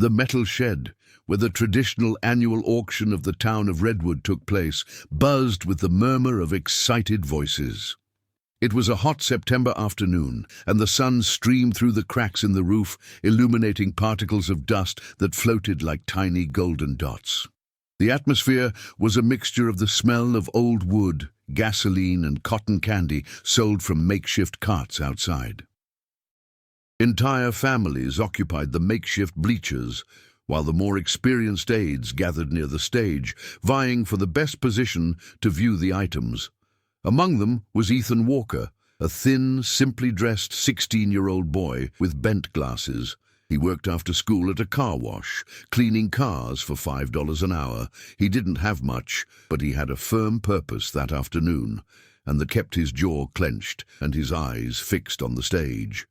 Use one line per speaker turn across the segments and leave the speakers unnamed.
The metal shed, where the traditional annual auction of the town of Redwood took place, buzzed with the murmur of excited voices. It was a hot September afternoon, and the sun streamed through the cracks in the roof, illuminating particles of dust that floated like tiny golden dots. The atmosphere was a mixture of the smell of old wood, gasoline, and cotton candy sold from makeshift carts outside. Entire families occupied the makeshift bleachers, while the more experienced aides gathered near the stage, vying for the best position to view the items. Among them was Ethan Walker, a thin, simply dressed 16-year-old boy with bent glasses. He worked after school at a car wash, cleaning cars for $5 an hour. He didn't have much, but he had a firm purpose that afternoon, and that kept his jaw clenched and his eyes fixed on the stage.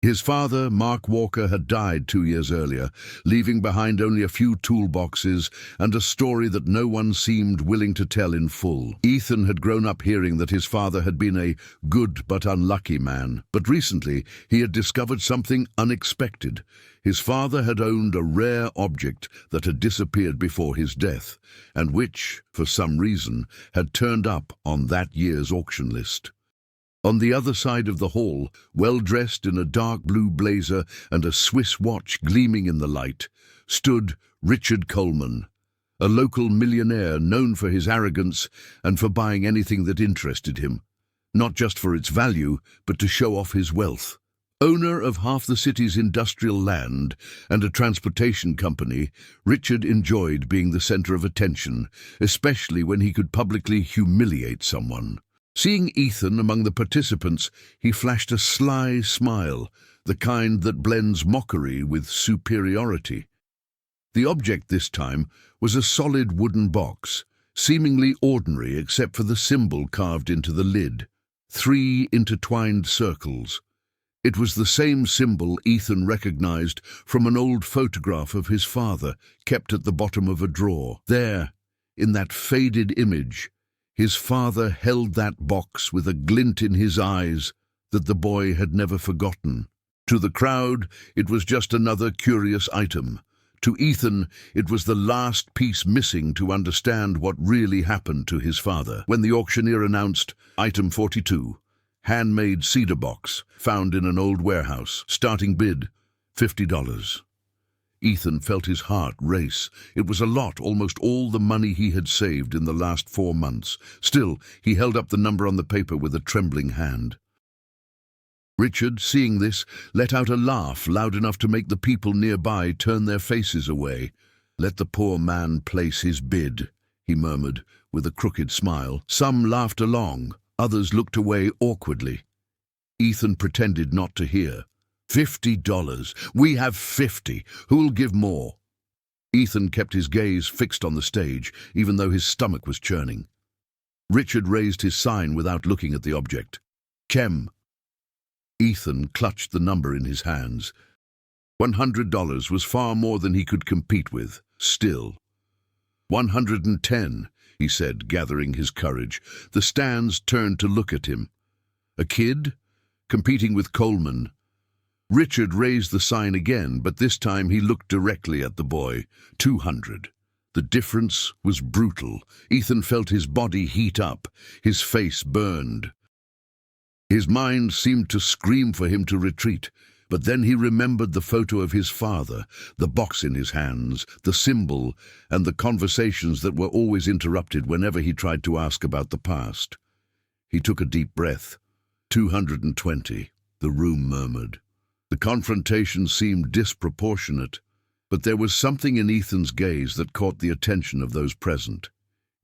His father, Mark Walker, had died 2 years earlier, leaving behind only a few toolboxes and a story that no one seemed willing to tell in full. Ethan had grown up hearing that his father had been a good but unlucky man, but recently he had discovered something unexpected. His father had owned a rare object that had disappeared before his death, and which, for some reason, had turned up on that year's auction list. On the other side of the hall, well-dressed in a dark blue blazer and a Swiss watch gleaming in the light, stood Richard Coleman, a local millionaire known for his arrogance and for buying anything that interested him, not just for its value, but to show off his wealth. Owner of half the city's industrial land and a transportation company, Richard enjoyed being the center of attention, especially when he could publicly humiliate someone. Seeing Ethan among the participants, he flashed a sly smile, the kind that blends mockery with superiority. The object this time was a solid wooden box, seemingly ordinary except for the symbol carved into the lid, 3 intertwined circles. It was the same symbol Ethan recognized from an old photograph of his father, kept at the bottom of a drawer. There, in that faded image, his father held that box with a glint in his eyes that the boy had never forgotten. To the crowd, it was just another curious item. To Ethan, it was the last piece missing to understand what really happened to his father. When the auctioneer announced, Item 42, handmade cedar box, found in an old warehouse, starting bid, $50. Ethan felt his heart race. It was a lot, almost all the money he had saved in the last 4 months. Still, he held up the number on the paper with a trembling hand. Richard, seeing this, let out a laugh loud enough to make the people nearby turn their faces away. "Let the poor man place his bid," he murmured, with a crooked smile. Some laughed along, others looked away awkwardly. Ethan pretended not to hear. $50. We have 50. Who'll give more? Ethan kept his gaze fixed on the stage, even though his stomach was churning. Richard raised his sign without looking at the object. Chem. Ethan clutched the number in his hands. $100 was far more than he could compete with. Still. 110, he said, gathering his courage. The stands turned to look at him. A kid? Competing with Coleman. Richard raised the sign again, but this time he looked directly at the boy. 200. The difference was brutal. Ethan felt his body heat up. His face burned. His mind seemed to scream for him to retreat, but then he remembered the photo of his father, the box in his hands, the symbol, and the conversations that were always interrupted whenever he tried to ask about the past. He took a deep breath. 220, the room murmured. The confrontation seemed disproportionate, but there was something in Ethan's gaze that caught the attention of those present.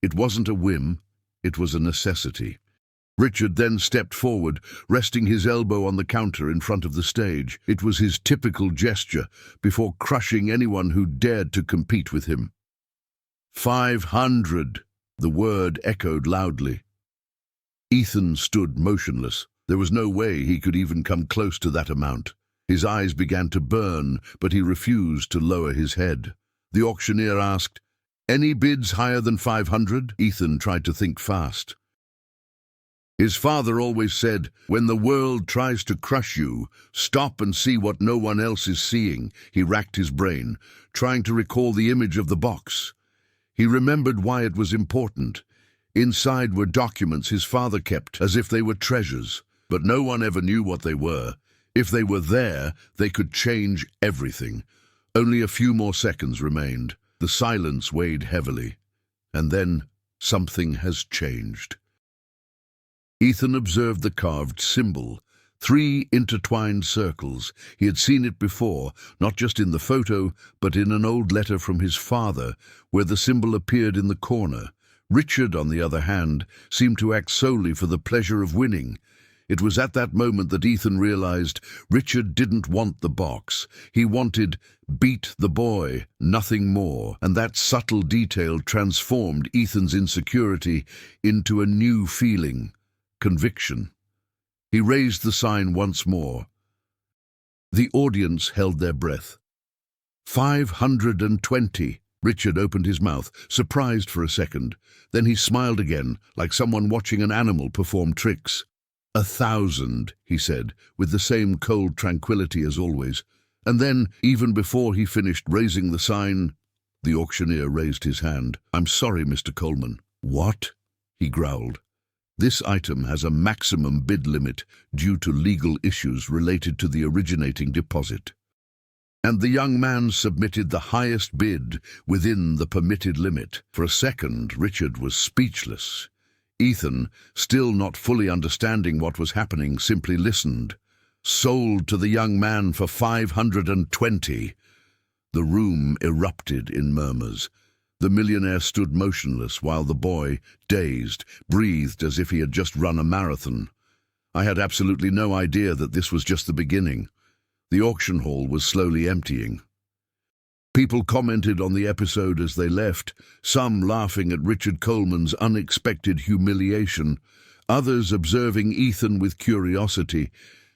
It wasn't a whim, it was a necessity. Richard then stepped forward, resting his elbow on the counter in front of the stage. It was his typical gesture before crushing anyone who dared to compete with him. 500, the word echoed loudly. Ethan stood motionless. There was no way he could even come close to that amount. His eyes began to burn, but he refused to lower his head. The auctioneer asked, "Any bids higher than 500? Ethan tried to think fast. His father always said, "When the world tries to crush you, stop and see what no one else is seeing." He racked his brain, trying to recall the image of the box. He remembered why it was important. Inside were documents his father kept as if they were treasures, but no one ever knew what they were. If they were there, they could change everything. Only a few more seconds remained. The silence weighed heavily. And then something has changed. Ethan observed the carved symbol. 3 intertwined circles. He had seen it before, not just in the photo, but in an old letter from his father, where the symbol appeared in the corner. Richard, on the other hand, seemed to act solely for the pleasure of winning. It was at that moment that Ethan realized Richard didn't want the box. He wanted beat the boy, nothing more. And that subtle detail transformed Ethan's insecurity into a new feeling, conviction. He raised the sign once more. The audience held their breath. 520. Richard opened his mouth, surprised for a second. Then he smiled again, like someone watching an animal perform tricks. 1,000, he said, with the same cold tranquility as always. And then, even before he finished raising the sign, the auctioneer raised his hand. "I'm sorry, Mr. Coleman." "What?" he growled. "This item has a maximum bid limit due to legal issues related to the originating deposit." And the young man submitted the highest bid within the permitted limit. For a second, Richard was speechless. Ethan, still not fully understanding what was happening, simply listened. Sold to the young man for 520. The room erupted in murmurs. The millionaire stood motionless while the boy, dazed, breathed as if he had just run a marathon. I had absolutely no idea that this was just the beginning. The auction hall was slowly emptying. People commented on the episode as they left, some laughing at Richard Coleman's unexpected humiliation, others observing Ethan with curiosity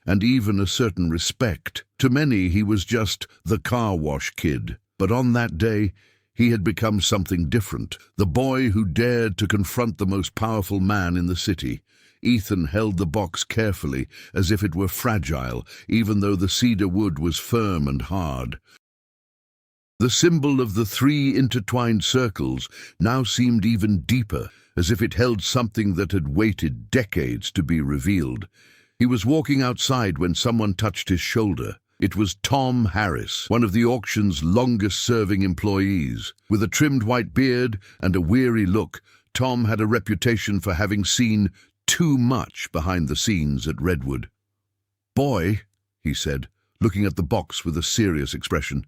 and even a certain respect. To many, he was just the car wash kid. But on that day, he had become something different, the boy who dared to confront the most powerful man in the city. Ethan held the box carefully, as if it were fragile, even though the cedar wood was firm and hard. The symbol of the 3 intertwined circles now seemed even deeper, as if it held something that had waited decades to be revealed. He was walking outside when someone touched his shoulder. It was Tom Harris, one of the auction's longest-serving employees. With a trimmed white beard and a weary look, Tom had a reputation for having seen too much behind the scenes at Redwood. "Boy," he said, looking at the box with a serious expression,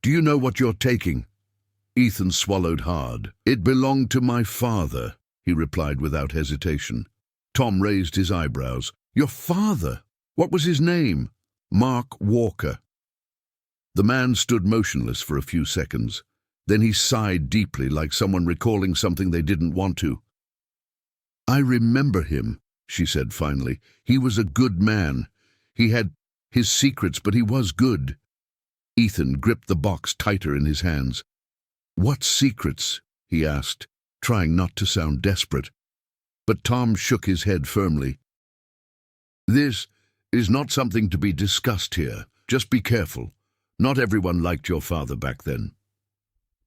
"do you know what you're taking?" Ethan swallowed hard. "It belonged to my father," he replied without hesitation. Tom raised his eyebrows. "Your father? What was his name?" "Mark Walker." The man stood motionless for a few seconds. Then he sighed deeply, like someone recalling something they didn't want to. "I remember him," she said finally. "He was a good man. He had his secrets, but he was good." Ethan gripped the box tighter in his hands. "What secrets?" he asked, trying not to sound desperate. But Tom shook his head firmly. "This is not something to be discussed here. Just be careful. Not everyone liked your father back then."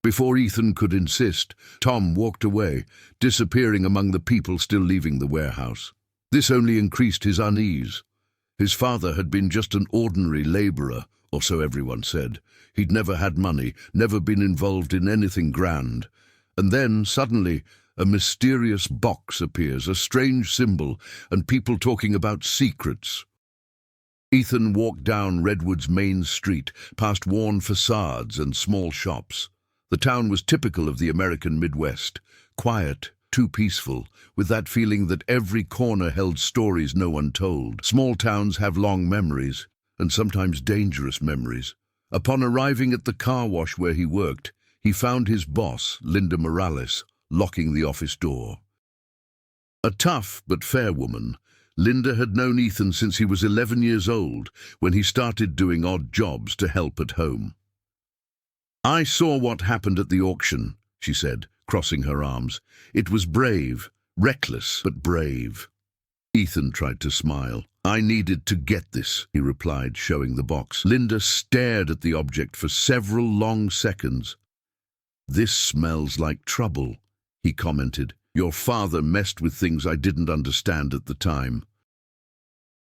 Before Ethan could insist, Tom walked away, disappearing among the people still leaving the warehouse. This only increased his unease. His father had been just an ordinary laborer, or so everyone said. He'd never had money, never been involved in anything grand. And then, suddenly, a mysterious box appears, a strange symbol, and people talking about secrets. Ethan walked down Redwood's main street, past worn facades and small shops. The town was typical of the American Midwest, quiet, too peaceful, with that feeling that every corner held stories no one told. Small towns have long memories, and sometimes dangerous memories. Upon arriving at the car wash where he worked, he found his boss, Linda Morales, locking the office door. A tough but fair woman, Linda had known Ethan since he was 11 years old, when he started doing odd jobs to help at home. "I saw what happened at the auction," she said, crossing her arms. "It was brave, reckless, but brave." Ethan tried to smile. "I needed to get this," he replied, showing the box. Linda stared at the object for several long seconds. "This smells like trouble," he commented. "Your father messed with things I didn't understand at the time."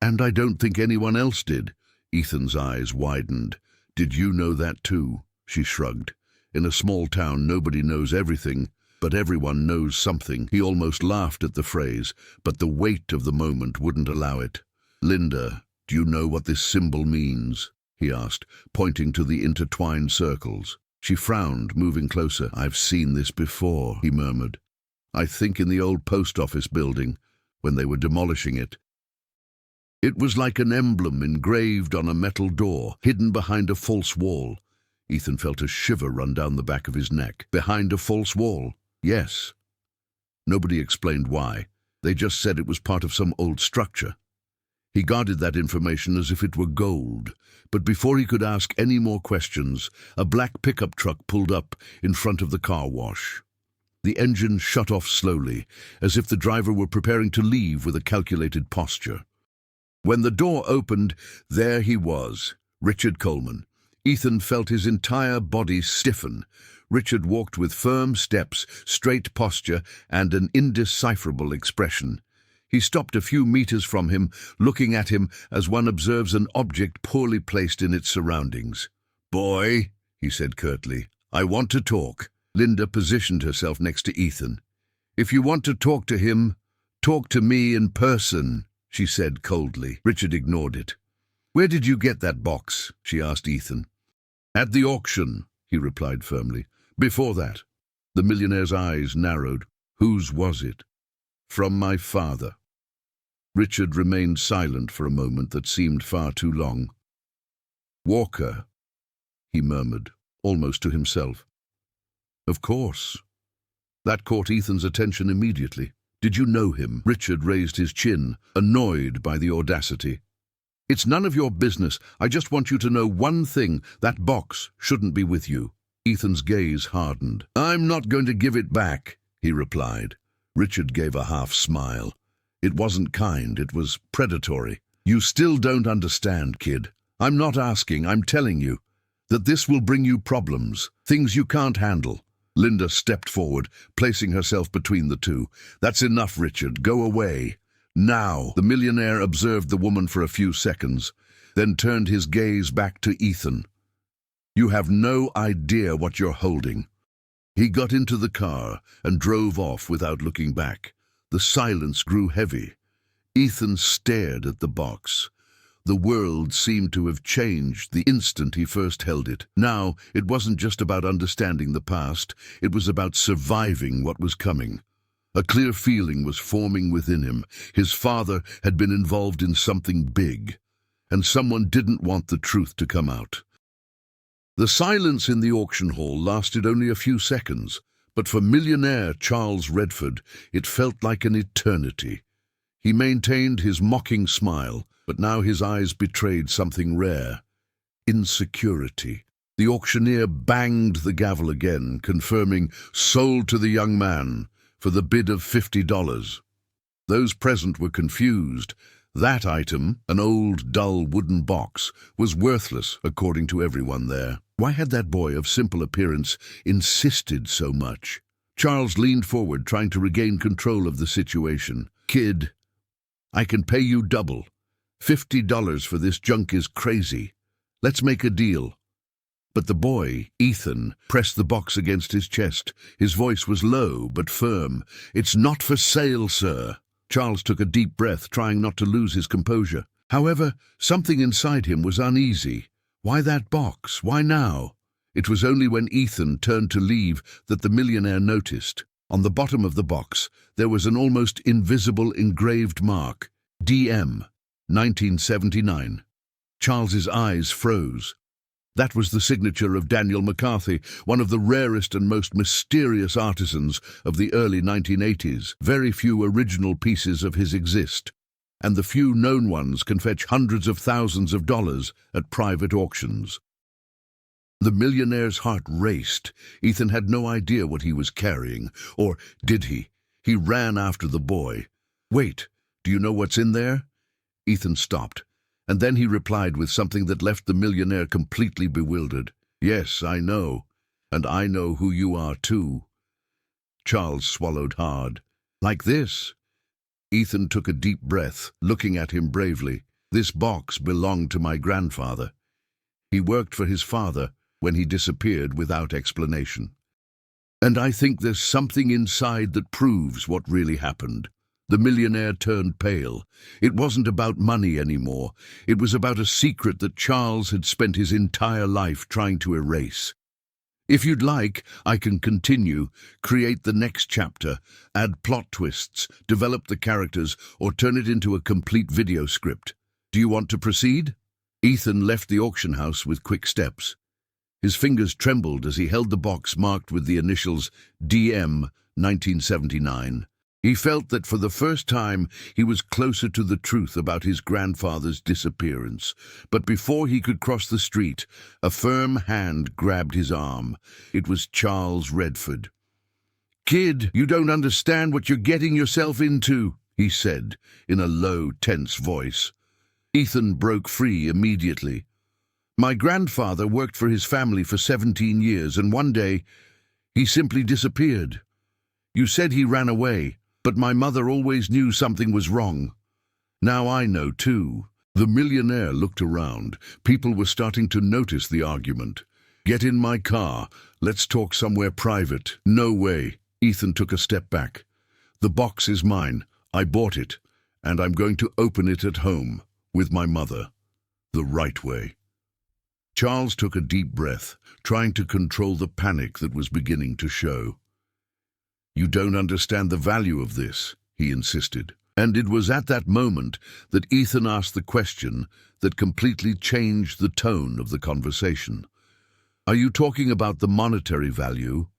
"And I don't think anyone else did." Ethan's eyes widened. "Did you know that too?" She shrugged. "In a small town, nobody knows everything, but everyone knows something." He almost laughed at the phrase, but the weight of the moment wouldn't allow it. "Linda, do you know what this symbol means?" he asked, pointing to the intertwined circles. She frowned, moving closer. "I've seen this before," he murmured. "I think in the old post office building, when they were demolishing it. It was like an emblem engraved on a metal door, hidden behind a false wall." Ethan felt a shiver run down the back of his neck. "Behind a false wall?" "Yes." Nobody explained why. They just said it was part of some old structure. He guarded that information as if it were gold. But before he could ask any more questions, a black pickup truck pulled up in front of the car wash. The engine shut off slowly, as if the driver were preparing to leave with a calculated posture. When the door opened, there he was, Richard Coleman. Ethan felt his entire body stiffen. Richard walked with firm steps, straight posture, and an indecipherable expression. He stopped a few meters from him, looking at him as one observes an object poorly placed in its surroundings. "Boy," he said curtly, "I want to talk." Linda positioned herself next to Ethan. "If you want to talk to him, talk to me in person," she said coldly. Richard ignored it. "Where did you get that box?" she asked Ethan. "At the auction," he replied firmly. "Before that." The millionaire's eyes narrowed. "Whose was it?" "From my father." Richard remained silent for a moment that seemed far too long. "Walker," he murmured, almost to himself. "Of course." That caught Ethan's attention immediately. "Did you know him?" Richard raised his chin, annoyed by the audacity. "It's none of your business. I just want you to know one thing. That box shouldn't be with you." Ethan's gaze hardened. "I'm not going to give it back," he replied. Richard gave a half smile. It wasn't kind, it was predatory. "You still don't understand, kid. I'm not asking, I'm telling you. That this will bring you problems, things you can't handle." Linda stepped forward, placing herself between the two. "That's enough, Richard. Go away. Now." The millionaire observed the woman for a few seconds, then turned his gaze back to Ethan. "You have no idea what you're holding." He got into the car and drove off without looking back. The silence grew heavy. Ethan stared at the box. The world seemed to have changed the instant he first held it. Now, it wasn't just about understanding the past, it was about surviving what was coming. A clear feeling was forming within him. His father had been involved in something big, and someone didn't want the truth to come out. The silence in the auction hall lasted only a few seconds, but for millionaire Charles Redford, it felt like an eternity. He maintained his mocking smile, but now his eyes betrayed something rare: insecurity. The auctioneer banged the gavel again, confirming "sold to the young man" for the bid of $50. Those present were confused. That item, an old, dull wooden box, was worthless, according to everyone there. Why had that boy of simple appearance insisted so much? Charles leaned forward, trying to regain control of the situation. "Kid, I can pay you double. $50 for this junk is crazy. Let's make a deal." But the boy, Ethan, pressed the box against his chest. His voice was low but firm. "It's not for sale, sir." Charles took a deep breath, trying not to lose his composure. However, something inside him was uneasy. Why that box? Why now? It was only when Ethan turned to leave that the millionaire noticed. On the bottom of the box, there was an almost invisible engraved mark: DM, 1979. Charles's eyes froze. That was the signature of Daniel McCarthy, one of the rarest and most mysterious artisans of the early 1980s. Very few original pieces of his exist, and the few known ones can fetch hundreds of thousands of dollars at private auctions. The millionaire's heart raced. Ethan had no idea what he was carrying, or did he? He ran after the boy. "Wait, Do you know what's in there? Ethan stopped, and then he replied with something that left the millionaire completely bewildered. Yes, I know, and I know who you are too. Charles swallowed hard. Like this? Ethan took a deep breath, looking at him bravely. This box belonged to my grandfather. He worked for his father when he disappeared without explanation. And I think there's something inside that proves what really happened. The millionaire turned pale. It wasn't about money anymore. It was about a secret that Charles had spent his entire life trying to erase. If you'd like, I can continue, create the next chapter, add plot twists, develop the characters, or turn it into a complete video script. Do you want to proceed? Ethan left the auction house with quick steps. His fingers trembled as he held the box marked with the initials DM 1979. He felt that for the first time he was closer to the truth about his grandfather's disappearance. But before he could cross the street, a firm hand grabbed his arm. It was Charles Redford. "Kid, you don't understand what you're getting yourself into," he said in a low, tense voice. Ethan broke free immediately. "My grandfather worked for his family for 17 years, and one day he simply disappeared. You said he ran away. But my mother always knew something was wrong. Now I know too." The millionaire looked around. People were starting to notice the argument. "Get in my car. Let's talk somewhere private." "No way." Ethan took a step back. "The box is mine. I bought it, and I'm going to open it at home, with my mother. The right way." Charles took a deep breath, trying to control the panic that was beginning to show. "You don't understand the value of this," he insisted. And it was at that moment that Ethan asked the question that completely changed the tone of the conversation. "Are you talking about the monetary value,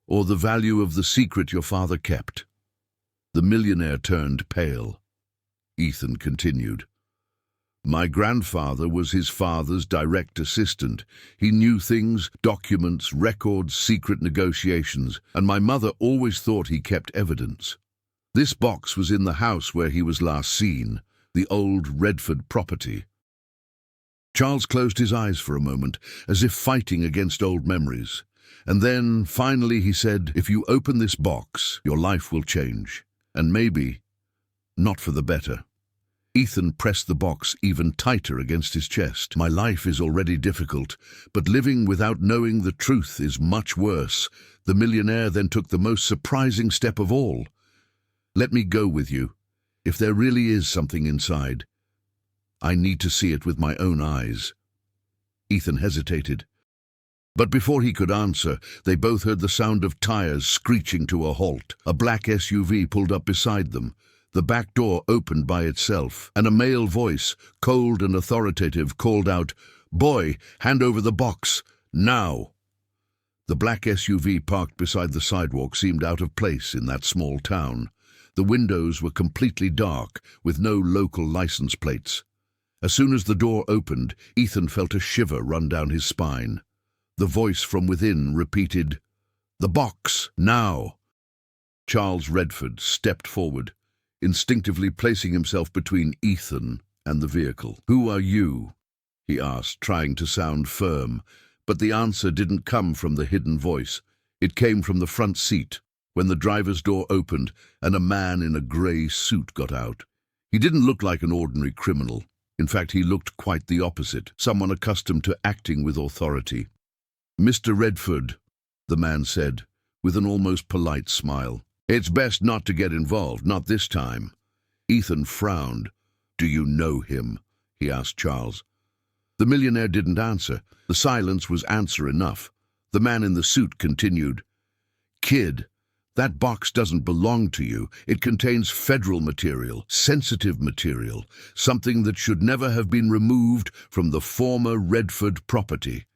or the value of the secret your father kept?" The millionaire turned pale. Ethan continued. "My grandfather was his father's direct assistant. He knew things, documents, records, secret negotiations, and my mother always thought he kept evidence. This box was in the house where he was last seen, the old Redford property." Charles closed his eyes for a moment, as if fighting against old memories. And then, finally, he said, "If you open this box, your life will change. And maybe, not for the better." Ethan pressed the box even tighter against his chest. "My life is already difficult, but living without knowing the truth is much worse." The millionaire then took the most surprising step of all. "Let me go with you. If there really is something inside, I need to see it with my own eyes." Ethan hesitated. But before he could answer, they both heard the sound of tires screeching to a halt. A black SUV pulled up beside them. The back door opened by itself, and a male voice, cold and authoritative, called out, "Boy, hand over the box, now!" The black SUV parked beside the sidewalk seemed out of place in that small town. The windows were completely dark, with no local license plates. As soon as the door opened, Ethan felt a shiver run down his spine. The voice from within repeated, "The box, now!" Charles Redford stepped forward, instinctively placing himself between Ethan and the vehicle. "Who are you?" he asked, trying to sound firm, but the answer didn't come from the hidden voice. It came from the front seat, when the driver's door opened and a man in a grey suit got out. He didn't look like an ordinary criminal. In fact, he looked quite the opposite, someone accustomed to acting with authority. "Mr. Redford," the man said, with an almost polite smile. "It's best not to get involved, not this time." Ethan frowned. "Do you know him?" he asked Charles. The millionaire didn't answer. The silence was answer enough. The man in the suit continued, "Kid, that box doesn't belong to you. It contains federal material, sensitive material, something that should never have been removed from the former Redford property."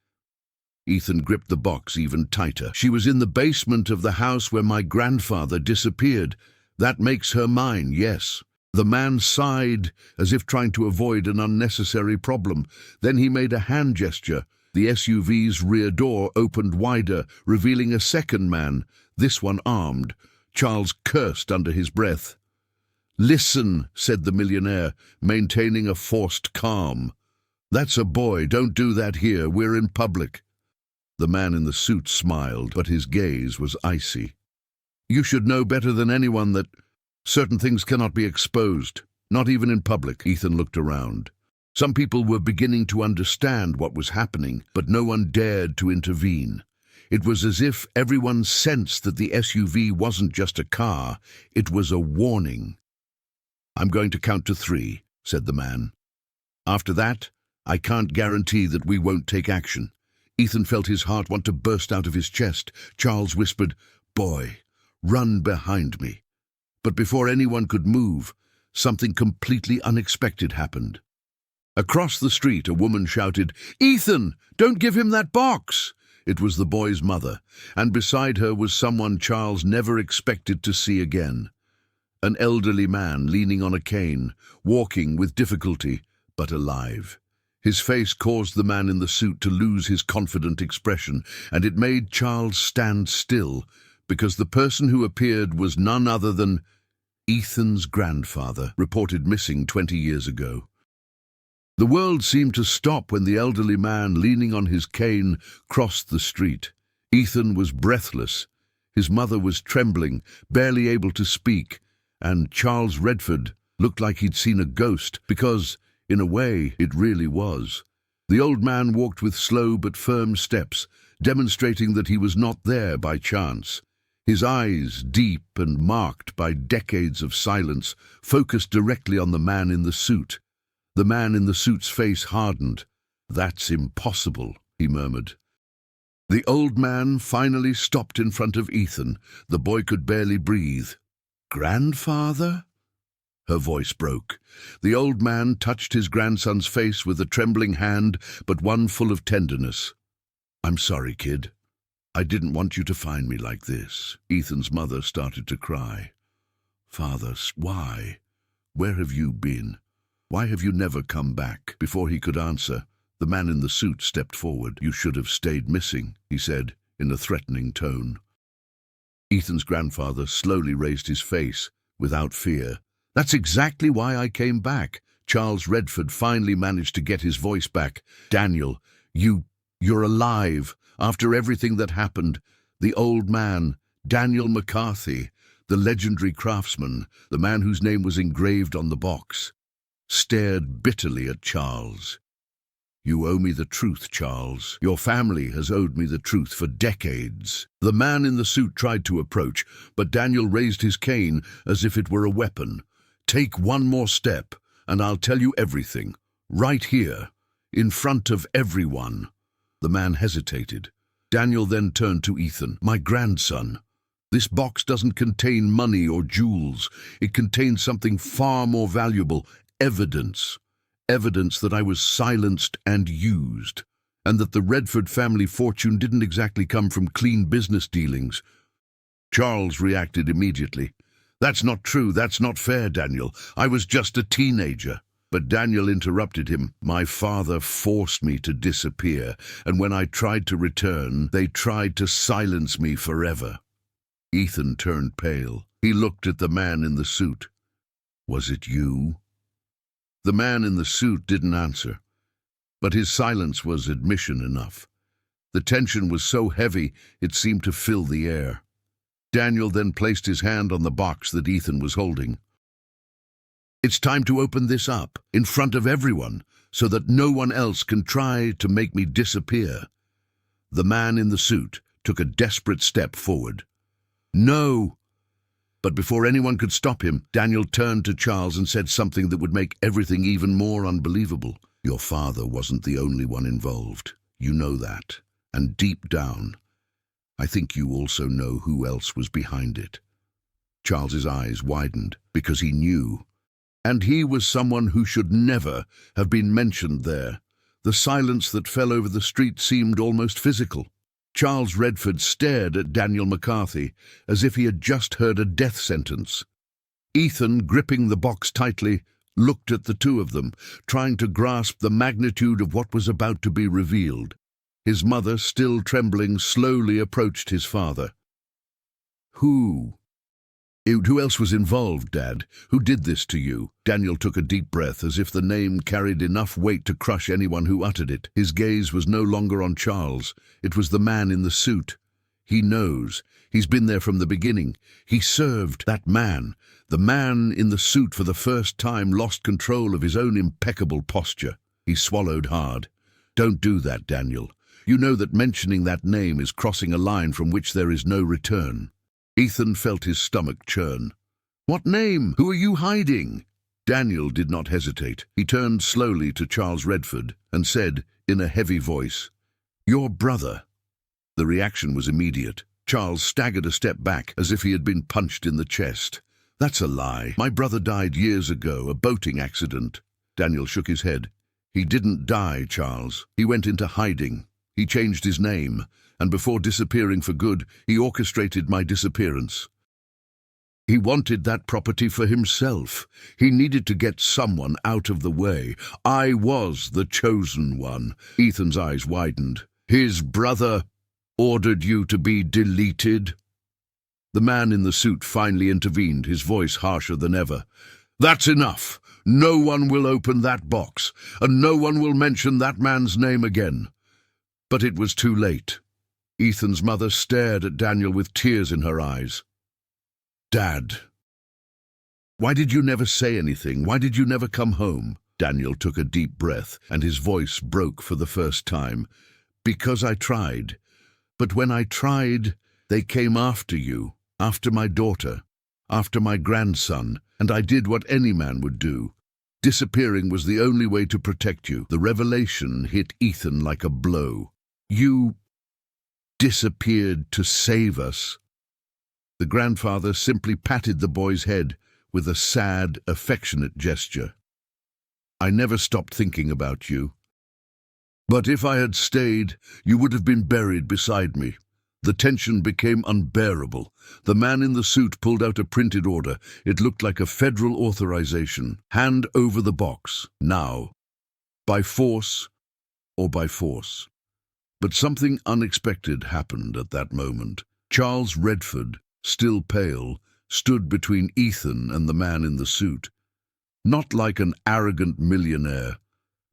Ethan gripped the box even tighter. "She was in the basement of the house where my grandfather disappeared. That makes her mine, yes." The man sighed, as if trying to avoid an unnecessary problem. Then he made a hand gesture. The SUV's rear door opened wider, revealing a second man, this one armed. Charles cursed under his breath. "Listen," said the millionaire, maintaining a forced calm. "That's a boy. Don't do that here. We're in public." The man in the suit smiled, but his gaze was icy. "You should know better than anyone that certain things cannot be exposed, not even in public." Ethan looked around. Some people were beginning to understand what was happening, but no one dared to intervene. It was as if everyone sensed that the SUV wasn't just a car, it was a warning. "I'm going to count to 3, said the man. "After that, I can't guarantee that we won't take action." Ethan felt his heart want to burst out of his chest. Charles whispered, "Boy, run behind me." But before anyone could move, something completely unexpected happened. Across the street, a woman shouted, "Ethan, don't give him that box!" It was the boy's mother, and beside her was someone Charles never expected to see again. An elderly man leaning on a cane, walking with difficulty, but alive. His face caused the man in the suit to lose his confident expression, and it made Charles stand still, because the person who appeared was none other than Ethan's grandfather, reported missing 20 years ago. The world seemed to stop when the elderly man leaning on his cane crossed the street. Ethan was breathless. His mother was trembling, barely able to speak, and Charles Redford looked like he'd seen a ghost, because, in a way, it really was. The old man walked with slow but firm steps, demonstrating that he was not there by chance. His eyes, deep and marked by decades of silence, focused directly on the man in the suit. The man in the suit's face hardened. "That's impossible," he murmured. The old man finally stopped in front of Ethan. The boy could barely breathe. "Grandfather?" Her voice broke. The old man touched his grandson's face with a trembling hand, but one full of tenderness. "I'm sorry, kid. I didn't want you to find me like this." Ethan's mother started to cry. "Father, why? Where have you been? Why have you never come back?" Before he could answer, the man in the suit stepped forward. "You should have stayed missing," he said, in a threatening tone. Ethan's grandfather slowly raised his face, without fear. "That's exactly why I came back." Charles Redford finally managed to get his voice back. "Daniel, you're alive. After everything that happened, the old man, Daniel McCarthy, the legendary craftsman, the man whose name was engraved on the box, stared bitterly at Charles. "You owe me the truth, Charles. Your family has owed me the truth for decades." The man in the suit tried to approach, but Daniel raised his cane as if it were a weapon. "Take one more step, and I'll tell you everything. Right here, in front of everyone." The man hesitated. Daniel then turned to Ethan. "My grandson, this box doesn't contain money or jewels. It contains something far more valuable. Evidence. Evidence that I was silenced and used, and that the Redford family fortune didn't exactly come from clean business dealings." Charles reacted immediately. "That's not true. That's not fair, Daniel. I was just a teenager." But Daniel interrupted him. "My father forced me to disappear, and when I tried to return, they tried to silence me forever." Ethan turned pale. He looked at the man in the suit. "Was it you?" The man in the suit didn't answer, but his silence was admission enough. The tension was so heavy it seemed to fill the air. Daniel then placed his hand on the box that Ethan was holding. "It's time to open this up, in front of everyone, so that no one else can try to make me disappear." The man in the suit took a desperate step forward. "No!" But before anyone could stop him, Daniel turned to Charles and said something that would make everything even more unbelievable. "Your father wasn't the only one involved. You know that. And deep down, I think you also know who else was behind it." Charles's eyes widened, because he knew. And he was someone who should never have been mentioned there. The silence that fell over the street seemed almost physical. Charles Redford stared at Daniel McCarthy as if he had just heard a death sentence. Ethan, gripping the box tightly, looked at the two of them, trying to grasp the magnitude of what was about to be revealed. His mother, still trembling, slowly approached his father. "Who Who else was involved, Dad? Who did this to you? Daniel took a deep breath, as if the name carried enough weight to crush anyone who uttered it. His gaze was no longer on Charles. It was the man in the suit. He knows. He's been there from the beginning. He served that man. The man in the suit for the first time lost control of his own impeccable posture. He swallowed hard. Don't do that, Daniel. You know that mentioning that name is crossing a line from which there is no return. Ethan felt his stomach churn. What name? Who are you hiding? Daniel did not hesitate. He turned slowly to Charles Redford and said, in a heavy voice, "Your brother." The reaction was immediate. Charles staggered a step back, as if he had been punched in the chest. "That's a lie. My brother died years ago, a boating accident." Daniel shook his head. "He didn't die, Charles. He went into hiding. He changed his name, and before disappearing for good, he orchestrated my disappearance. He wanted that property for himself. He needed to get someone out of the way. I was the chosen one." Ethan's eyes widened. "His brother ordered you to be deleted?" The man in the suit finally intervened, his voice harsher than ever. "That's enough. No one will open that box, and no one will mention that man's name again." But it was too late. Ethan's mother stared at Daniel with tears in her eyes. "Dad, why did you never say anything? Why did you never come home?" Daniel took a deep breath, and his voice broke for the first time. "Because I tried. But when I tried, they came after you, after my daughter, after my grandson, and I did what any man would do. Disappearing was the only way to protect you." The revelation hit Ethan like a blow. "You disappeared to save us?" The grandfather simply patted the boy's head with a sad, affectionate gesture. "I never stopped thinking about you. But if I had stayed, you would have been buried beside me." The tension became unbearable. The man in the suit pulled out a printed order. It looked like a federal authorization. "Hand over the box, now. By force or by force." But something unexpected happened at that moment. Charles Redford, still pale, stood between Ethan and the man in the suit. Not like an arrogant millionaire,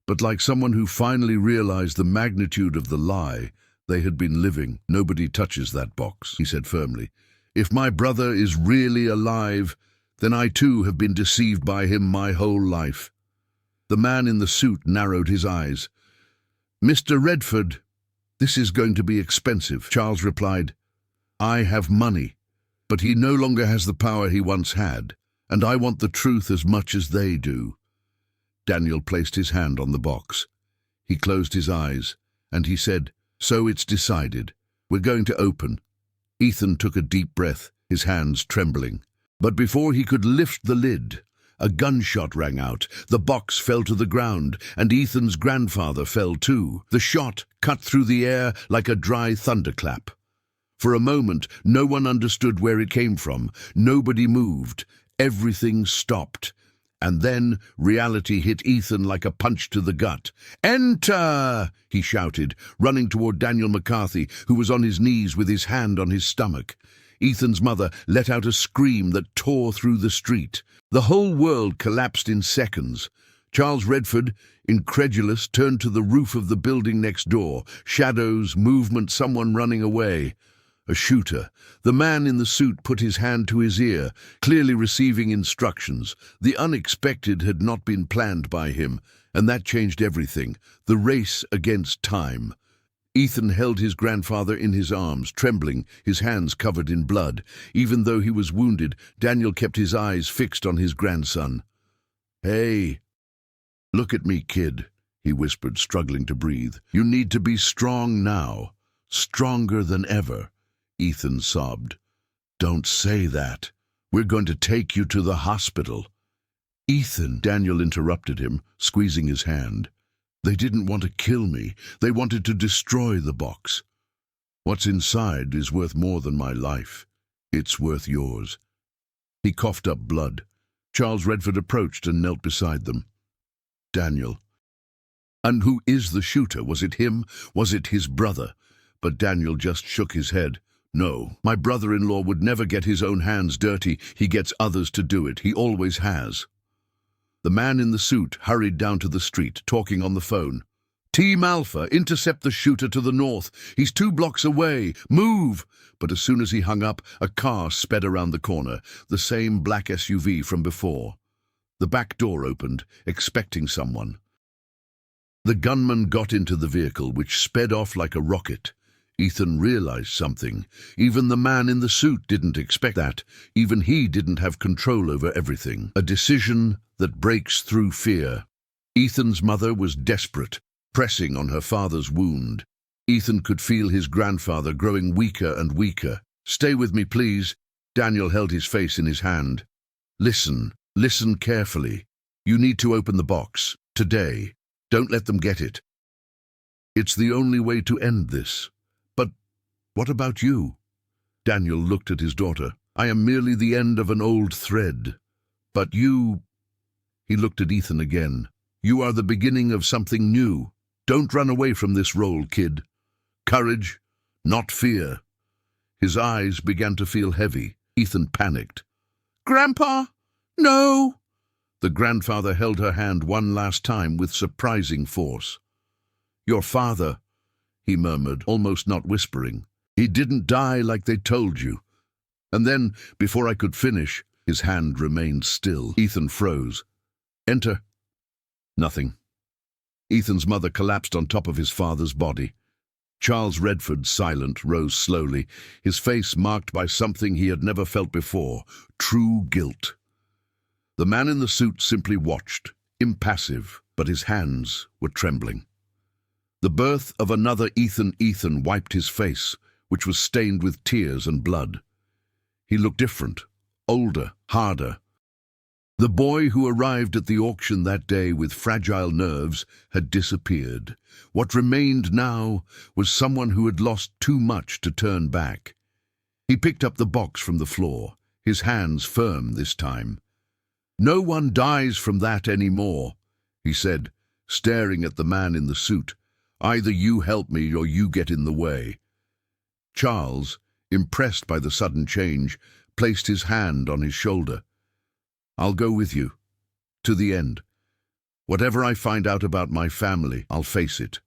but like someone who finally realized the magnitude of the lie they had been living. "Nobody touches that box," he said firmly. "If my brother is really alive, then I too have been deceived by him my whole life." The man in the suit narrowed his eyes. "Mr. Redford, this is going to be expensive." Charles replied, "I have money, but he no longer has the power he once had, and I want the truth as much as they do." Daniel placed his hand on the box. He closed his eyes, and he said, "So it's decided. We're going to open." Ethan took a deep breath, his hands trembling. But before he could lift the lid, a gunshot rang out. The box fell to the ground, and Ethan's grandfather fell too. The shot cut through the air like a dry thunderclap. For a moment, no one understood where it came from. Nobody moved. Everything stopped. And then reality hit Ethan like a punch to the gut. "Enter!" he shouted, running toward Daniel McCarthy, who was on his knees with his hand on his stomach. Ethan's mother let out a scream that tore through the street. The whole world collapsed in seconds. Charles Redford, incredulous, turned to the roof of the building next door. Shadows, movement, someone running away. A shooter. The man in the suit put his hand to his ear, clearly receiving instructions. The unexpected had not been planned by him, and that changed everything. The race against time. Ethan held his grandfather in his arms, trembling, his hands covered in blood. Even though he was wounded, Daniel kept his eyes fixed on his grandson. "Hey, look at me, kid," he whispered, struggling to breathe. "You need to be strong now, stronger than ever." Ethan sobbed. "Don't say that. We're going to take you to the hospital." "Ethan," Daniel interrupted him, squeezing his hand. "They didn't want to kill me. They wanted to destroy the box. What's inside is worth more than my life. It's worth yours." He coughed up blood. Charles Redford approached and knelt beside them. "Daniel." "And who is the shooter? Was it him? Was it his brother?" But Daniel just shook his head. No, my brother-in-law would never get his own hands dirty. He gets others to do it. He always has. The man in the suit hurried down to the street, talking on the phone. Team Alpha, intercept the shooter to the north. He's 2 blocks away. Move! But as soon as he hung up, a car sped around the corner, the same black SUV from before. The back door opened, expecting someone. The gunman got into the vehicle, which sped off like a rocket. Ethan realized something. Even the man in the suit didn't expect that. Even he didn't have control over everything. A decision that breaks through fear. Ethan's mother was desperate, pressing on her father's wound. Ethan could feel his grandfather growing weaker and weaker. Stay with me, please. Daniel held his face in his hand. Listen carefully. You need to open the box. Today. Don't let them get it. It's the only way to end this. But what about you? Daniel looked at his daughter. I am merely the end of an old thread. But you... He looked at Ethan again. You are the beginning of something new. Don't run away from this role, kid. Courage, not fear. His eyes began to feel heavy. Ethan panicked. Grandpa, no! The grandfather held her hand one last time with surprising force. Your father, he murmured, almost not whispering. He didn't die like they told you. And then, before I could finish, his hand remained still. Ethan froze. Enter. Nothing. Ethan's mother collapsed on top of his father's body. Charles Redford, silent, rose slowly, his face marked by something he had never felt before, true guilt. The man in the suit simply watched, impassive, but his hands were trembling. The birth of another Ethan wiped his face, which was stained with tears and blood. He looked different, older, harder. The boy who arrived at the auction that day with fragile nerves had disappeared. What remained now was someone who had lost too much to turn back. He picked up the box from the floor, his hands firm this time. No one dies from that anymore, he said, staring at the man in the suit. Either you help me or you get in the way. Charles, impressed by the sudden change, placed his hand on his shoulder. I'll go with you. To the end. Whatever I find out about my family, I'll face it.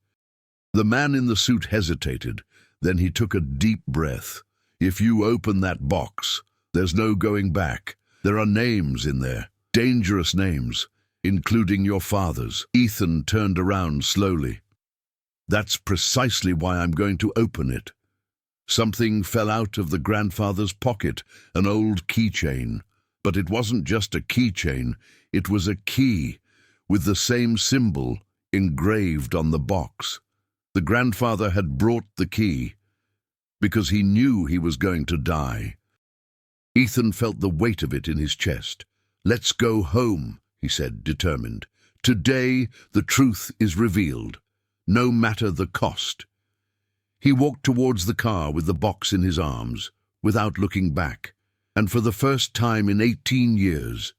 The man in the suit hesitated. Then he took a deep breath. If you open that box, there's no going back. There are names in there. Dangerous names, including your father's. Ethan turned around slowly. That's precisely why I'm going to open it. Something fell out of the grandfather's pocket, an old keychain. But it wasn't just a keychain, it was a key, with the same symbol engraved on the box. The grandfather had brought the key, because he knew he was going to die. Ethan felt the weight of it in his chest. Let's go home, he said, determined. Today the truth is revealed, no matter the cost. He walked towards the car with the box in his arms, without looking back. And for the first time in 18 years,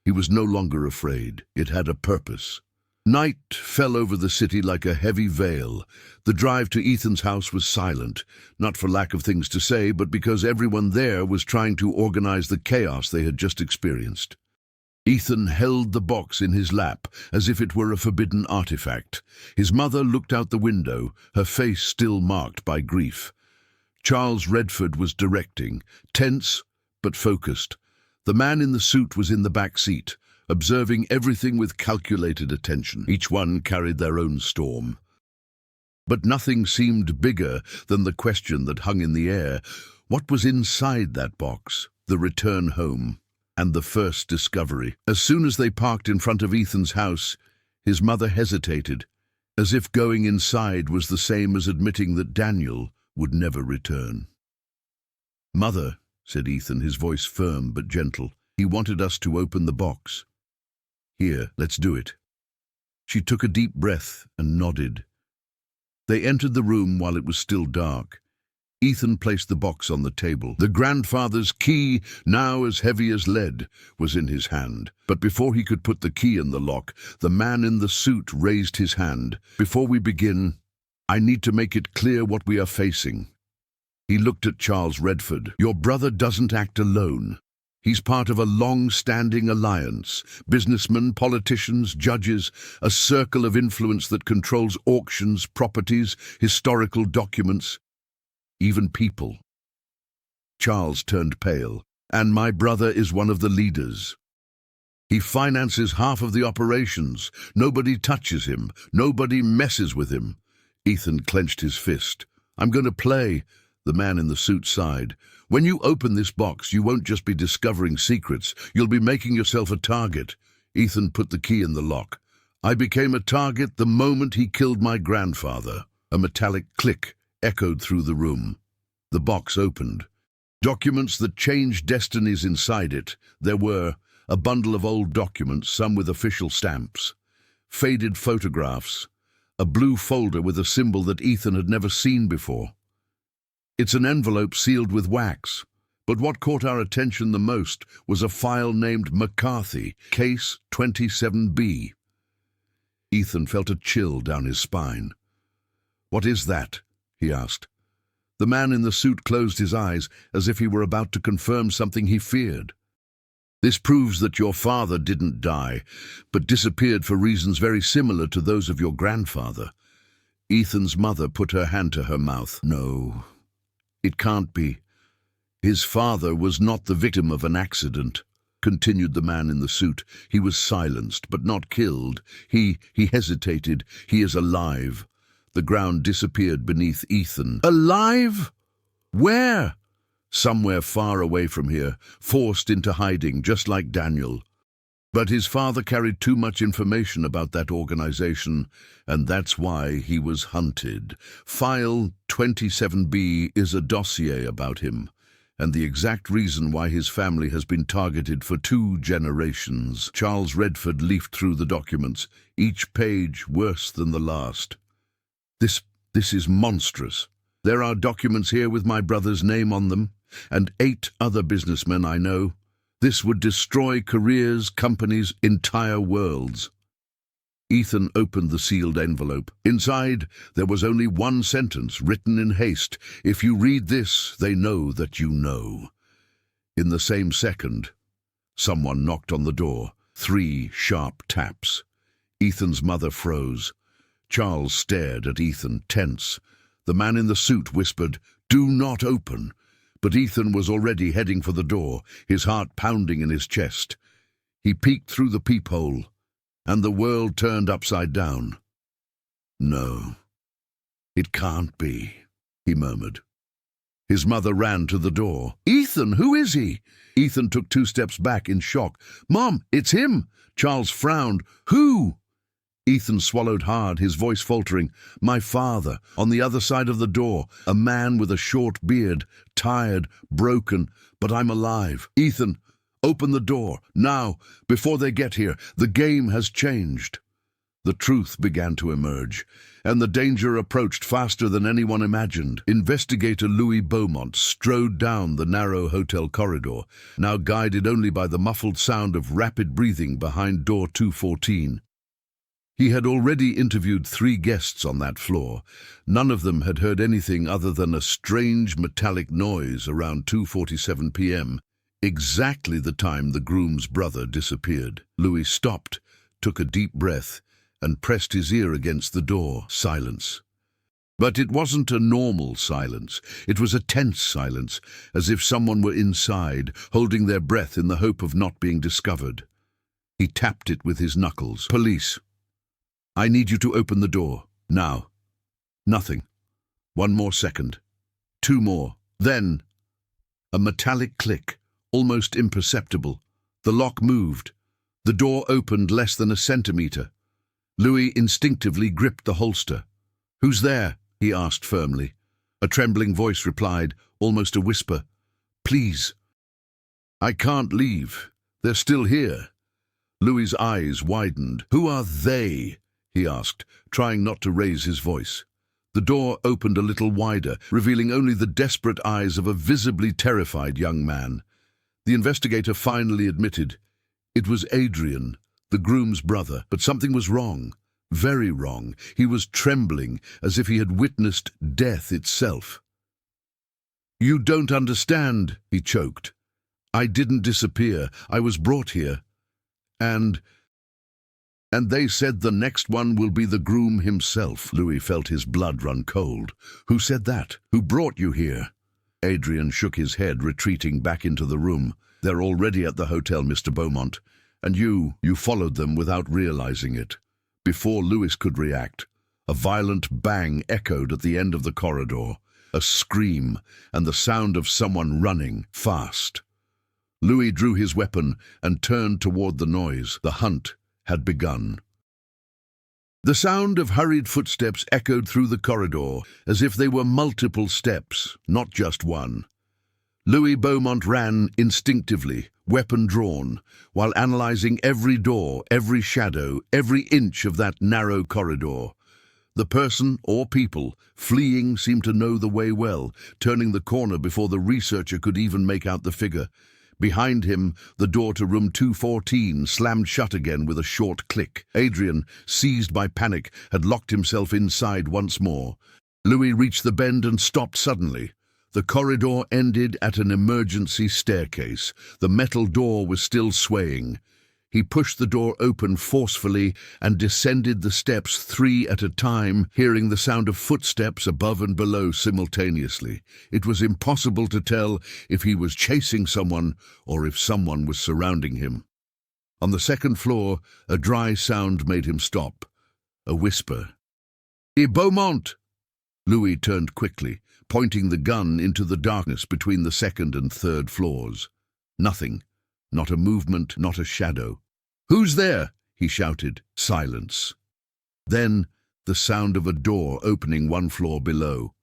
he was no longer afraid. It had a purpose. Night fell over the city like a heavy veil. The drive to Ethan's house was silent, not for lack of things to say, but because everyone there was trying to organize the chaos they had just experienced. Ethan held the box in his lap, as if it were a forbidden artifact. His mother looked out the window, her face still marked by grief. Charles Redford was directing, tense but focused. The man in the suit was in the back seat, observing everything with calculated attention. Each one carried their own storm. But nothing seemed bigger than the question that hung in the air. What was inside that box? The return home, and the first discovery. As soon as they parked in front of Ethan's house, his mother hesitated, as if going inside was the same as admitting that Daniel would never return. Mother, said Ethan, his voice firm but gentle. He wanted us to open the box. Here, let's do it. She took a deep breath and nodded. They entered the room while it was still dark. Ethan placed the box on the table. The grandfather's key, now as heavy as lead, was in his hand. But before he could put the key in the lock, the man in the suit raised his hand. Before we begin, I need to make it clear what we are facing. He looked at Charles Redford. "Your brother doesn't act alone. He's part of a long-standing alliance. Businessmen, politicians, judges, a circle of influence that controls auctions, properties, historical documents, even people." Charles turned pale. "And my brother is one of the leaders. He finances half of the operations. Nobody touches him. Nobody messes with him." Ethan clenched his fist. "I'm going to play," the man in the suit sighed. "When you open this box, you won't just be discovering secrets. You'll be making yourself a target." Ethan put the key in the lock. "I became a target the moment he killed my grandfather." A metallic click echoed through the room. The box opened. Documents that changed destinies inside it. There were a bundle of old documents, some with official stamps, faded photographs, a blue folder with a symbol that Ethan had never seen before. It's an envelope sealed with wax. But what caught our attention the most was a file named McCarthy, Case 27B. Ethan felt a chill down his spine. "What is that?" he asked. The man in the suit closed his eyes as if he were about to confirm something he feared. "This proves that your father didn't die, but disappeared for reasons very similar to those of your grandfather." Ethan's mother put her hand to her mouth. "No, it can't be. His father was not the victim of an accident," continued the man in the suit. "He was silenced, but not killed. He hesitated. He is alive." The ground disappeared beneath Ethan. "Alive? Where?" "Somewhere far away from here, forced into hiding, just like Daniel. But his father carried too much information about that organization, and that's why he was hunted. File 27B is a dossier about him, and the exact reason why his family has been targeted for 2 generations. Charles Redford leafed through the documents, each page worse than the last. This is monstrous. There are documents here with my brother's name on them, and 8 other businessmen I know. This would destroy careers, companies, entire worlds." Ethan opened the sealed envelope. Inside, there was only one sentence, written in haste. "If you read this, they know that you know." In the same second, someone knocked on the door. 3 sharp taps. Ethan's mother froze. Charles stared at Ethan, tense. The man in the suit whispered, "Do not open." But Ethan was already heading for the door, his heart pounding in his chest. He peeked through the peephole, and the world turned upside down. "No, it can't be," he murmured. His mother ran to the door. "Ethan, who is he?" Ethan took 2 steps back in shock. "Mom, it's him!" Charles frowned. "Who?" Ethan swallowed hard, his voice faltering. "My father, on the other side of the door, a man with a short beard, tired, broken, but I'm alive. Ethan, open the door, now, before they get here. The game has changed." The truth began to emerge, and the danger approached faster than anyone imagined. Investigator Louis Beaumont strode down the narrow hotel corridor, now guided only by the muffled sound of rapid breathing behind door 214. He had already interviewed 3 guests on that floor. None of them had heard anything other than a strange metallic noise around 2:47 p.m., exactly the time the groom's brother disappeared. Louis stopped, took a deep breath, and pressed his ear against the door. Silence. But it wasn't a normal silence. It was a tense silence, as if someone were inside, holding their breath in the hope of not being discovered. He tapped it with his knuckles. "Police. I need you to open the door. Now." Nothing. 1 more second. 2 more. Then, a metallic click, almost imperceptible. The lock moved. The door opened less than a centimeter. Louis instinctively gripped the holster. "Who's there?" he asked firmly. A trembling voice replied, almost a whisper. "Please." "I can't leave. They're still here." Louis's eyes widened. "Who are they?" he asked, trying not to raise his voice. The door opened a little wider, revealing only the desperate eyes of a visibly terrified young man. The investigator finally admitted. It was Adrian, the groom's brother, but something was wrong. Very wrong. He was trembling, as if he had witnessed death itself. "You don't understand," he choked. "I didn't disappear. I was brought here. And they said the next one will be the groom himself." Louis felt his blood run cold. "Who said that? Who brought you here?" Adrian shook his head, retreating back into the room. "They're already at the hotel, Mr. Beaumont. And you followed them without realizing it." Before Louis could react, a violent bang echoed at the end of the corridor, a scream, and the sound of someone running fast. Louis drew his weapon and turned toward the noise. The hunt had begun. The sound of hurried footsteps echoed through the corridor, as if they were multiple steps, not just one. Louis Beaumont ran instinctively, weapon drawn, while analyzing every door, every shadow, every inch of that narrow corridor. The person, or people, fleeing seemed to know the way well, turning the corner before the researcher could even make out the figure. Behind him, the door to room 214 slammed shut again with a short click. Adrian, seized by panic, had locked himself inside once more. Louis reached the bend and stopped suddenly. The corridor ended at an emergency staircase. The metal door was still swaying. He pushed the door open forcefully and descended the steps 3 at a time, hearing the sound of footsteps above and below simultaneously. It was impossible to tell if he was chasing someone or if someone was surrounding him. On the second floor, a dry sound made him stop. A whisper. "Beaumont!" Louis turned quickly, pointing the gun into the darkness between the second and third floors. Nothing. Not a movement, not a shadow. "Who's there?" he shouted. Silence. Then the sound of a door opening 1 floor below.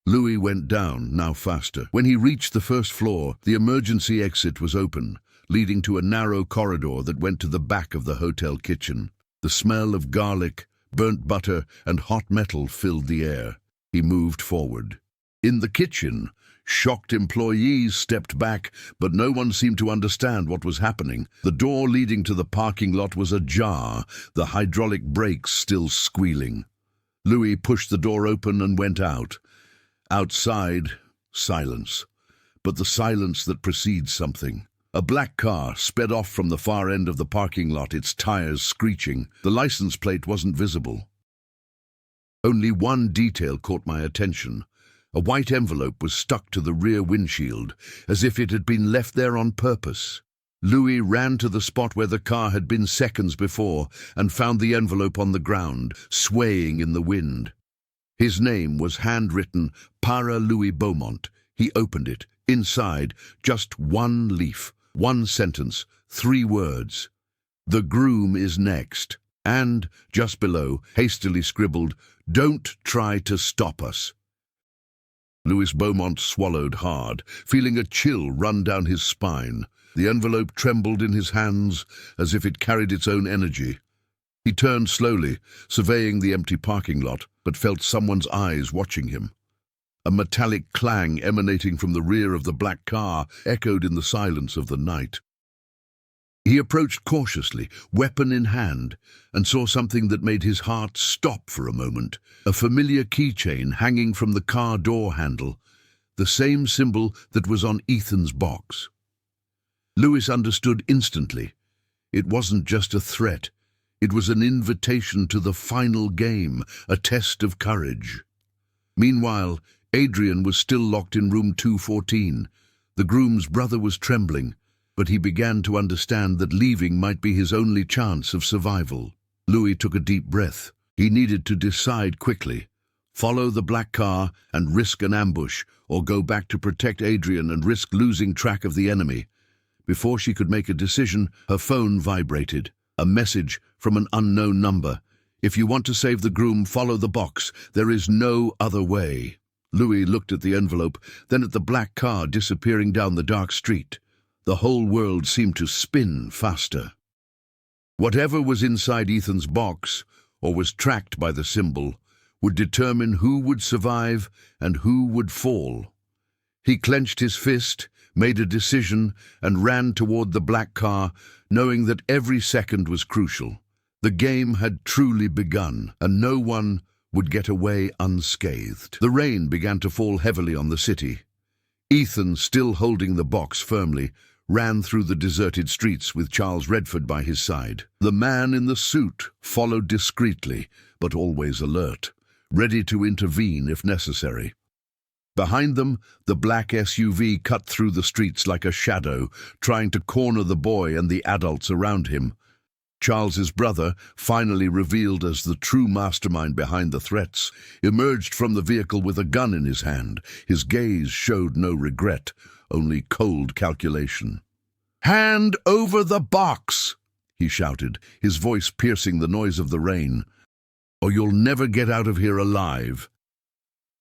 Louis went down, now faster. When he reached the first floor, the emergency exit was open, leading to a narrow corridor that went to the back of the hotel kitchen. The smell of garlic, burnt butter, and hot metal filled the air. He moved forward. In the kitchen, shocked employees stepped back, but no one seemed to understand what was happening. The door leading to the parking lot was ajar, the hydraulic brakes still squealing. Louis pushed the door open and went out. Outside, silence, but the silence that precedes something. A black car sped off from the far end of the parking lot, its tires screeching. The license plate wasn't visible. Only one detail caught my attention. A white envelope was stuck to the rear windshield, as if it had been left there on purpose. Louis ran to the spot where the car had been seconds before and found the envelope on the ground, swaying in the wind. His name was handwritten, Para Louis Beaumont. He opened it. Inside, just one leaf, one sentence, 3 words. "The groom is next." And, just below, hastily scribbled, "Don't try to stop us." Louis Beaumont swallowed hard, feeling a chill run down his spine. The envelope trembled in his hands as if it carried its own energy. He turned slowly, surveying the empty parking lot, but felt someone's eyes watching him. A metallic clang emanating from the rear of the black car echoed in the silence of the night. He approached cautiously, weapon in hand, and saw something that made his heart stop for a moment. A familiar keychain hanging from the car door handle, the same symbol that was on Ethan's box. Louis understood instantly. It wasn't just a threat. It was an invitation to the final game, a test of courage. Meanwhile, Adrian was still locked in room 214. The groom's brother was trembling, but he began to understand that leaving might be his only chance of survival. Louis took a deep breath. He needed to decide quickly. Follow the black car and risk an ambush, or go back to protect Adrian and risk losing track of the enemy. Before she could make a decision, her phone vibrated. A message from an unknown number. "If you want to save the groom, follow the box. There is no other way." Louis looked at the envelope, then at the black car disappearing down the dark street. The whole world seemed to spin faster. Whatever was inside Ethan's box, or was tracked by the symbol, would determine who would survive and who would fall. He clenched his fist, made a decision, and ran toward the black car, knowing that every second was crucial. The game had truly begun, and no one would get away unscathed. The rain began to fall heavily on the city. Ethan, still holding the box firmly, ran through the deserted streets with Charles Redford by his side. The man in the suit followed discreetly, but always alert, ready to intervene if necessary. Behind them, the black SUV cut through the streets like a shadow, trying to corner the boy and the adults around him. Charles's brother, finally revealed as the true mastermind behind the threats, emerged from the vehicle with a gun in his hand. His gaze showed no regret, only cold calculation. "Hand over the box!" he shouted, his voice piercing the noise of the rain. "Or you'll never get out of here alive."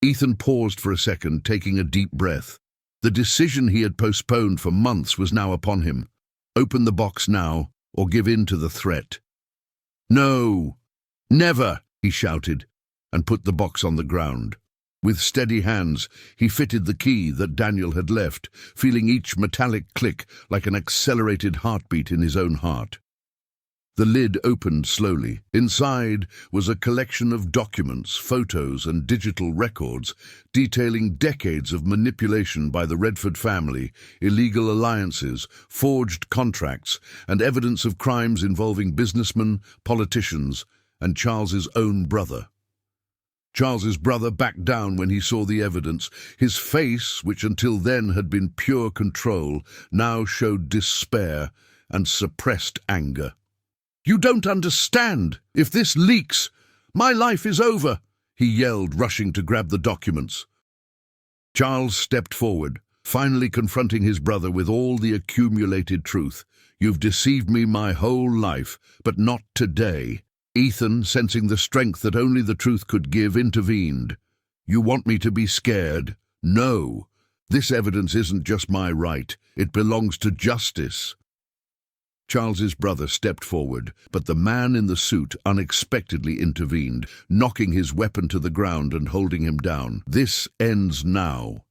Ethan paused for a second, taking a deep breath. The decision he had postponed for months was now upon him. Open the box now, or give in to the threat. "No, never!" he shouted, and put the box on the ground. With steady hands, he fitted the key that Daniel had left, feeling each metallic click like an accelerated heartbeat in his own heart. The lid opened slowly. Inside was a collection of documents, photos, and digital records detailing decades of manipulation by the Redford family, illegal alliances, forged contracts, and evidence of crimes involving businessmen, politicians, and Charles's own brother. Charles's brother backed down when he saw the evidence. His face, which until then had been pure control, now showed despair and suppressed anger. "You don't understand. If this leaks, my life is over," he yelled, rushing to grab the documents. Charles stepped forward, finally confronting his brother with all the accumulated truth. "You've deceived me my whole life, but not today." Ethan, sensing the strength that only the truth could give, intervened. "You want me to be scared? No. This evidence isn't just my right. It belongs to justice." Charles's brother stepped forward, but the man in the suit unexpectedly intervened, knocking his weapon to the ground and holding him down. "This ends now,"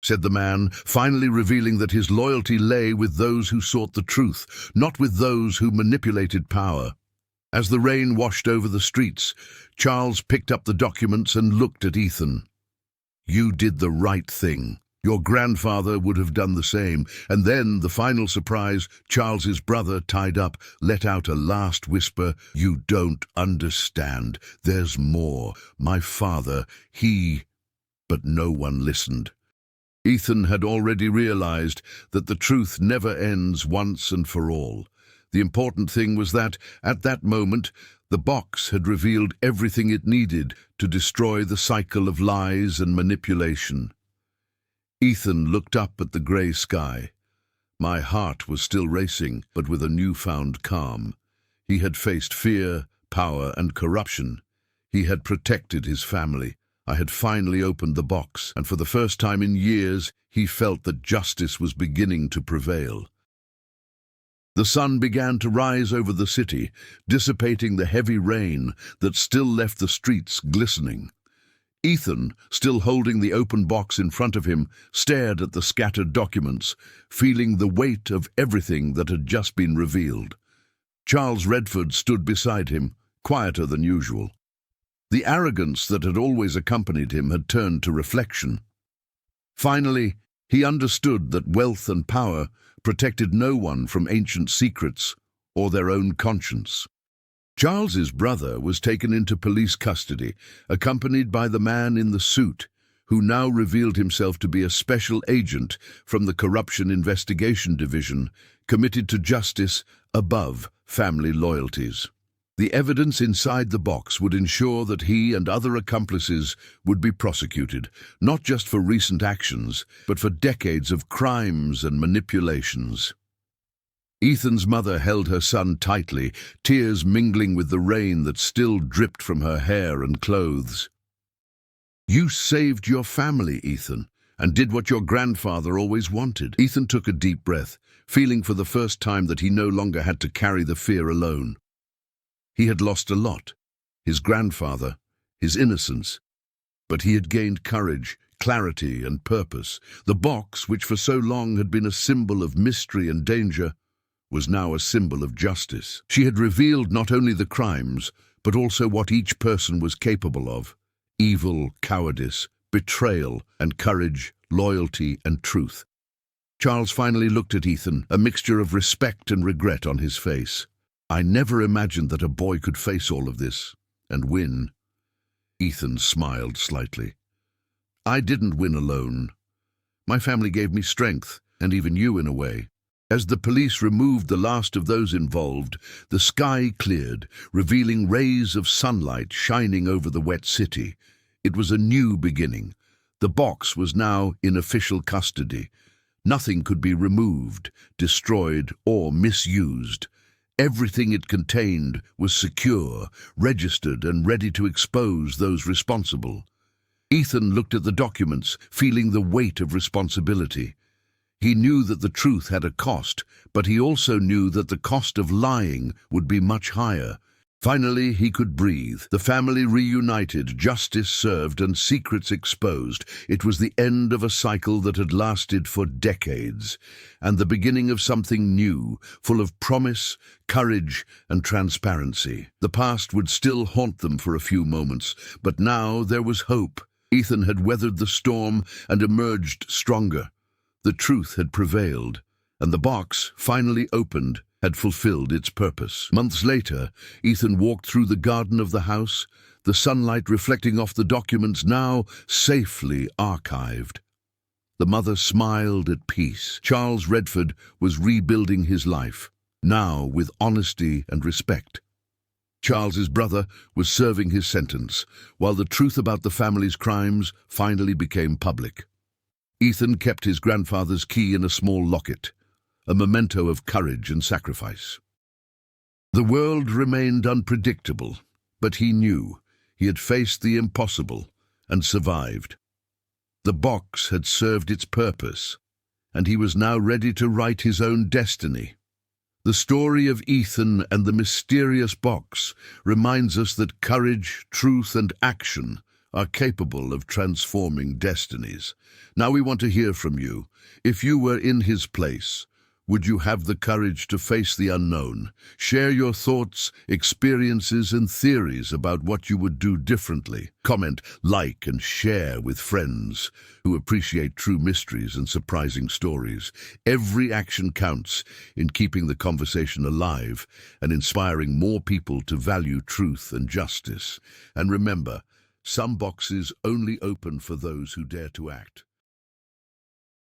said the man, finally revealing that his loyalty lay with those who sought the truth, not with those who manipulated power. As the rain washed over the streets, Charles picked up the documents and looked at Ethan. "You did the right thing. Your grandfather would have done the same." And then, the final surprise, Charles's brother, tied up, let out a last whisper. "You don't understand. There's more. My father, he—" But no one listened. Ethan had already realized that the truth never ends once and for all. The important thing was that, at that moment, the box had revealed everything it needed to destroy the cycle of lies and manipulation. Ethan looked up at the grey sky. My heart was still racing, but with a newfound calm. He had faced fear, power, and corruption. He had protected his family. I had finally opened the box, and for the first time in years, he felt that justice was beginning to prevail. The sun began to rise over the city, dissipating the heavy rain that still left the streets glistening. Ethan, still holding the open box in front of him, stared at the scattered documents, feeling the weight of everything that had just been revealed. Charles Redford stood beside him, quieter than usual. The arrogance that had always accompanied him had turned to reflection. Finally, he understood that wealth and power protected no one from ancient secrets or their own conscience. Charles's brother was taken into police custody, accompanied by the man in the suit, who now revealed himself to be a special agent from the Corruption Investigation Division, committed to justice above family loyalties. The evidence inside the box would ensure that he and other accomplices would be prosecuted, not just for recent actions, but for decades of crimes and manipulations. Ethan's mother held her son tightly, tears mingling with the rain that still dripped from her hair and clothes. "You saved your family, Ethan, and did what your grandfather always wanted." Ethan took a deep breath, feeling for the first time that he no longer had to carry the fear alone. He had lost a lot, his grandfather, his innocence, but he had gained courage, clarity, and purpose. The box, which for so long had been a symbol of mystery and danger, was now a symbol of justice. She had revealed not only the crimes, but also what each person was capable of: evil, cowardice, betrayal and courage, loyalty and truth. Charles finally looked at Ethan, a mixture of respect and regret on his face. "I never imagined that a boy could face all of this and win." Ethan smiled slightly. "I didn't win alone. My family gave me strength, and even you in a way." As the police removed the last of those involved, the sky cleared, revealing rays of sunlight shining over the wet city. It was a new beginning. The box was now in official custody. Nothing could be removed, destroyed, or misused. Everything it contained was secure, registered, and ready to expose those responsible. Ethan looked at the documents, feeling the weight of responsibility. He knew that the truth had a cost, but he also knew that the cost of lying would be much higher. Finally, he could breathe. The family reunited, justice served, and secrets exposed. It was the end of a cycle that had lasted for decades, and the beginning of something new, full of promise, courage, and transparency. The past would still haunt them for a few moments, but now there was hope. Ethan had weathered the storm and emerged stronger. The truth had prevailed, and the box, finally opened, had fulfilled its purpose. Months later, Ethan walked through the garden of the house, the sunlight reflecting off the documents now safely archived. The mother smiled at peace. Charles Redford was rebuilding his life, now with honesty and respect. Charles's brother was serving his sentence, while the truth about the family's crimes finally became public. Ethan kept his grandfather's key in a small locket, a memento of courage and sacrifice. The world remained unpredictable, but he knew he had faced the impossible and survived. The box had served its purpose, and he was now ready to write his own destiny. The story of Ethan and the mysterious box reminds us that courage, truth, and action are capable of transforming destinies. Now we want to hear from you. If you were in his place, would you have the courage to face the unknown? Share your thoughts, experiences, and theories about what you would do differently. Comment, like, and share with friends who appreciate true mysteries and surprising stories. Every action counts in keeping the conversation alive and inspiring more people to value truth and justice. And remember, some boxes only open for those who dare to act.